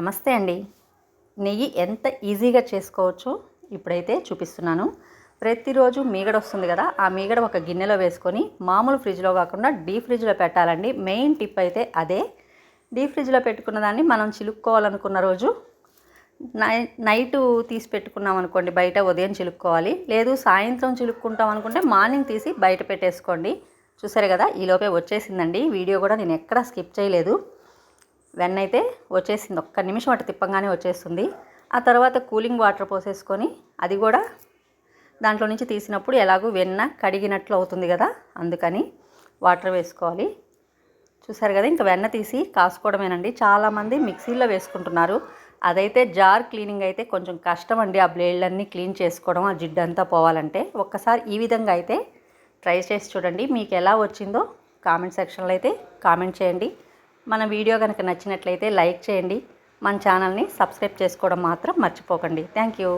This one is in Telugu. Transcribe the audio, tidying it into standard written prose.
నమస్తే అండి. నెయ్యి ఎంత ఈజీగా చేసుకోవచ్చో ఇప్పుడైతే చూపిస్తున్నాను. ప్రతిరోజు మీగడ వస్తుంది కదా, ఆ మీగడ ఒక గిన్నెలో వేసుకొని మామూలు ఫ్రిడ్జ్లో కాకుండా డీప్ ఫ్రిడ్జ్లో పెట్టాలండి. మెయిన్ టిప్ అయితే అదే. డీప్ ఫ్రిడ్జ్లో పెట్టుకున్న దాన్ని మనం చిలుక్కోవాలనుకున్న రోజు నైటు తీసి పెట్టుకున్నాం అనుకోండి, బయట ఉదయం చిలుక్కోవాలి. లేదు సాయంత్రం చిలుక్కుంటాం అనుకుంటే మార్నింగ్ తీసి బయట పెట్టేసుకోండి. చూసారు కదా, ఈలోపే వచ్చేసిందండి. వీడియో కూడా నేను ఎక్కడా స్కిప్ చేయలేదు. వెన్న అయితే వచ్చేసింది, ఒక్క నిమిషం అటు తిప్పంగానే వచ్చేస్తుంది. ఆ తర్వాత కూలింగ్ వాటర్ పోసేసుకొని అది కూడా దాంట్లో నుంచి తీసినప్పుడు ఎలాగూ వెన్న కడిగినట్లు అవుతుంది కదా, అందుకని వాటర్ వేసుకోవాలి. చూసారు కదా, ఇంకా వెన్న తీసి కాసుకోవడమేనండి. చాలామంది మిక్సీలో వేసుకుంటున్నారు. అదైతే జార్ క్లీనింగ్ అయితే కొంచెం కష్టం అండి. ఆ బ్లేడ్లన్నీ క్లీన్ చేసుకోవడం, ఆ జిడ్డంతా పోవాలంటే ఒక్కసారి ఈ విధంగా అయితే ట్రై చేసి చూడండి. మీకు ఎలా వచ్చిందో కామెంట్ సెక్షన్లో అయితే కామెంట్ చేయండి. మన వీడియో కనుక నచ్చినట్లయితే లైక్ చేయండి. మన ఛానల్ని సబ్స్క్రైబ్ చేసుకోవడం మాత్రం మర్చిపోకండి. Thank you.